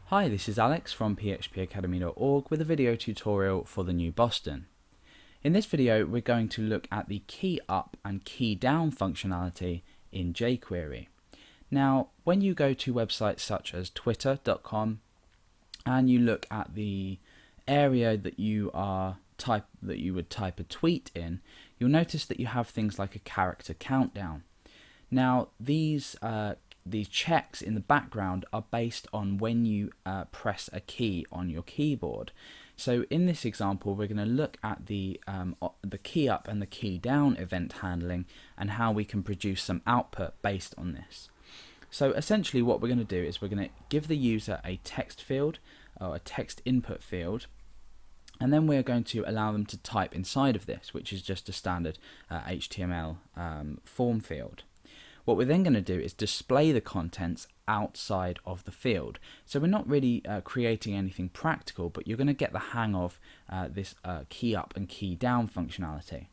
Hi, this is Alex from phpacademy.org with a video tutorial for the new Boston. In this video we're going to look at the key up and key down functionality in jQuery. Now when you go to websites such as twitter.com and you look at the area that you would type a tweet in, you'll notice that you have things like a character countdown. Now these checks in the background are based on when you press a key on your keyboard. So in this example we're going to look at the key up and the key down event handling and how we can produce some output based on this. So essentially what we're going to do is we're going to give the user a text field or a text input field, and then we're going to allow them to type inside of this, which is just a standard HTML form field. What we're then going to do is display the contents outside of the field. So we're not really creating anything practical, but you're going to get the hang of this key up and key down functionality.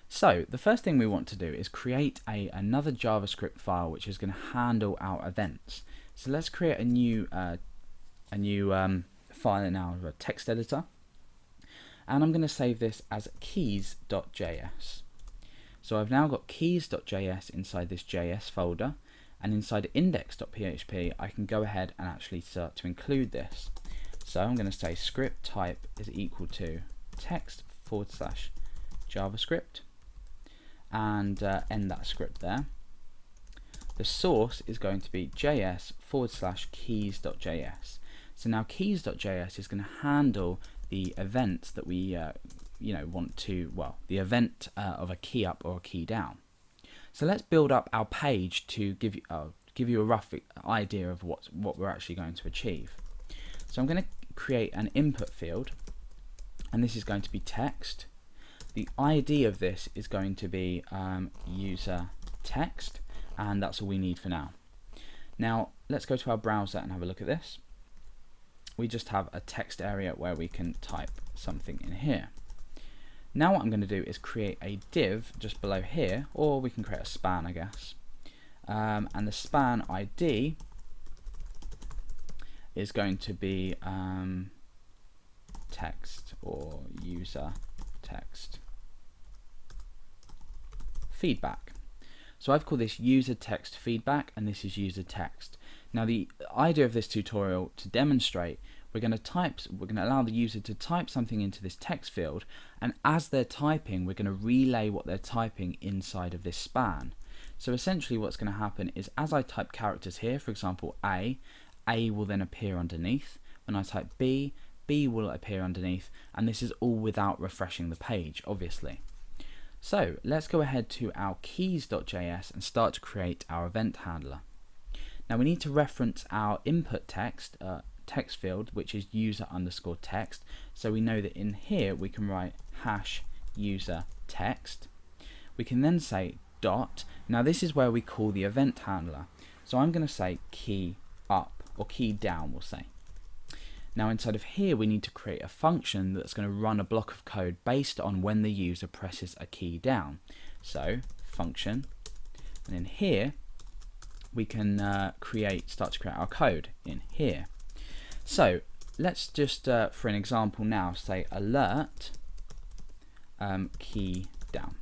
So the first thing we want to do is create another JavaScript file which is going to handle our events. So let's create a new file in our text editor, and I'm going to save this as keys.js. So I've now got keys.js inside this JS folder, and inside index.php I can go ahead and actually start to include this. So I'm going to say script type is equal to text/JavaScript and end that script there. The source is going to be js/keys.js. So now keys.js is going to handle the events that we want to, the event of a key up or a key down. So let's build up our page to give you a rough idea of what we're actually going to achieve. So I'm going to create an input field, and this is going to be text. The ID of this is going to be user text, and that's all we need for now. Now let's go to our browser and have a look at this. We just have a text area where we can type something in here. Now what I'm going to do is create a div just below here, or we can create a span, I guess. And the span ID is going to be text or user text feedback. So I've called this user text feedback, and this is user text. Now the idea of this tutorial to demonstrate, we're going to allow the user to type something into this text field, and as they're typing we're going to relay what they're typing inside of this span. So essentially what's going to happen is as I type characters here, for example A will then appear underneath. When I type B will appear underneath, and this is all without refreshing the page, obviously. So let's go ahead to our keys.js and start to create our event handler. Now we need to reference our input text field, which is user_text. So we know that in here we can write #user text. We can then say dot. Now this is where we call the event handler. So I'm going to say key up, or key down we'll say. Now inside of here we need to create a function that's going to run a block of code based on when the user presses a key down. So function, and in here we can start to create our code in here. So let's just for an example now say alert key down.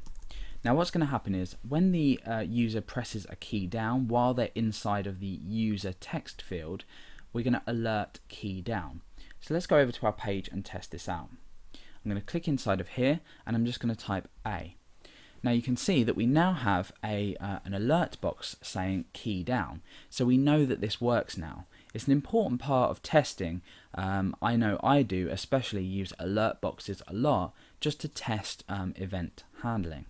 Now what's going to happen is when the user presses a key down while they're inside of the user text field, we're going to alert key down. So let's go over to our page and test this out. I'm going to click inside of here, and I'm just going to type A. Now you can see that we now have an alert box saying key down, so we know that this works now. It's an important part of testing. I know I do especially use alert boxes a lot just to test event handling.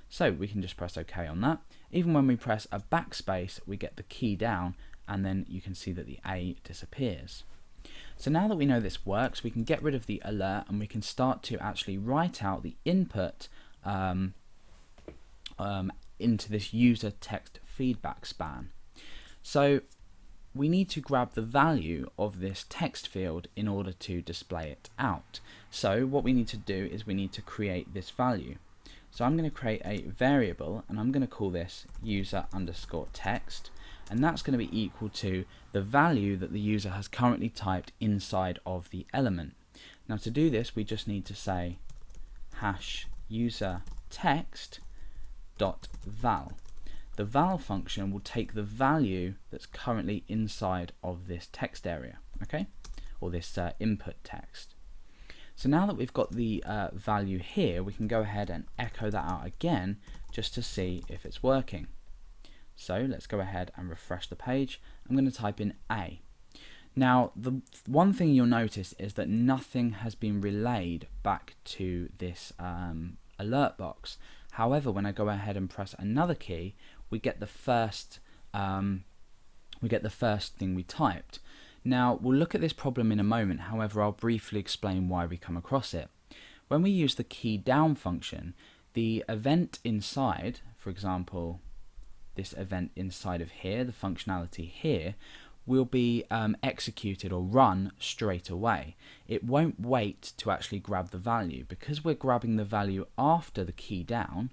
So we can just press OK on that. Even when we press a backspace we get the key down, and then you can see that the A disappears. So now that we know this works, we can get rid of the alert and we can start to actually write out the input into this user text feedback span. So we need to grab the value of this text field in order to display it out. So what we need to do is we need to create this value. So I'm going to create a variable, and I'm going to call this user_text, and that's going to be equal to the value that the user has currently typed inside of the element. Now to do this, we just need to say hash user text dot val. The val function will take the value that's currently inside of this text area, okay, or this input text. So now that we've got the value here, we can go ahead and echo that out again just to see if it's working. So let's go ahead and refresh the page. I'm going to type in A. Now the one thing you'll notice is that nothing has been relayed back to this alert box. However, when I go ahead and press another key, we get the first thing we typed. Now we'll look at this problem in a moment, however I'll briefly explain why we come across it. When we use the key down function, the event inside, for example this event inside of here, the functionality here, will be executed or run straight away. It won't wait to actually grab the value. Because we're grabbing the value after the key down,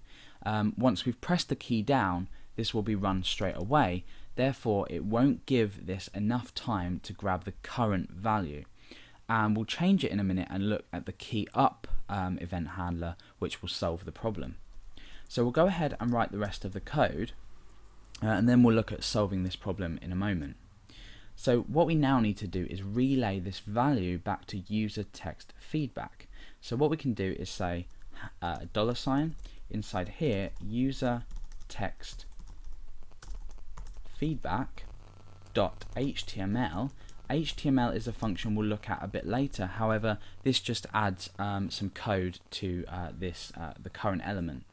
once we've pressed the key down, this will be run straight away. Therefore, it won't give this enough time to grab the current value. And we'll change it in a minute and look at the key up event handler, which will solve the problem. So we'll go ahead and write the rest of the code, and then we'll look at solving this problem in a moment. So what we now need to do is relay this value back to user text feedback. So what we can do is say $, inside here, user text feedback dot HTML. HTML is a function we'll look at a bit later. However, this just adds some code to the current element.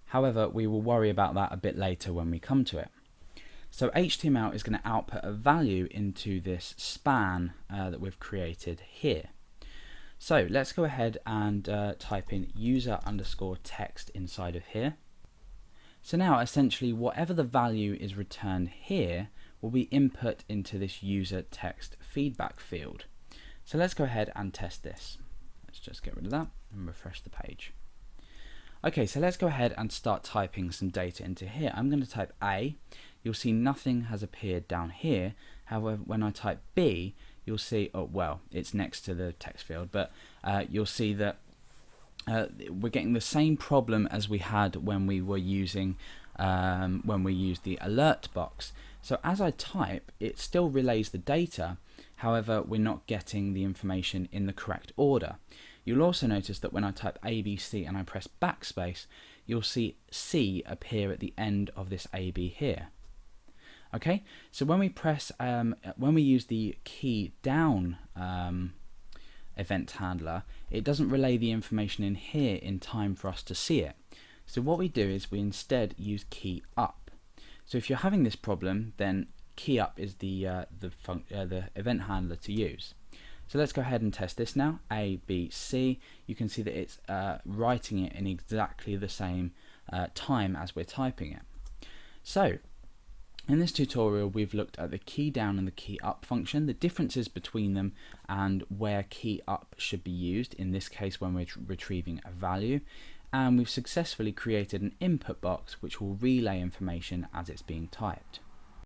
However, we will worry about that a bit later when we come to it. So HTML is going to output a value into this span that we've created here. So let's go ahead and type in user underscore text inside of here. So now essentially whatever the value is returned here will be input into this user text feedback field. So let's go ahead and test this. Let's just get rid of that and refresh the page. Okay, so let's go ahead and start typing some data into here. I'm going to type A. You'll see nothing has appeared down here. However, when I type B, you'll see, oh well, it's next to the text field, but you'll see that we're getting the same problem as we had when we were using when we used the alert box. So as I type, it still relays the data. However, we're not getting the information in the correct order. You'll also notice that when I type ABC and I press backspace, you'll see C appear at the end of this AB here. Okay, so when we press, when we use the key down event handler, it doesn't relay the information in here in time for us to see it. So what we do is we instead use key up. So if you're having this problem, then key up is the event handler to use. So let's go ahead and test this now. A, B, C. You can see that it's writing it in exactly the same time as we're typing it. So in this tutorial, we've looked at the key down and the key up function, the differences between them, and where key up should be used, in this case when we're retrieving a value. And we've successfully created an input box which will relay information as it's being typed.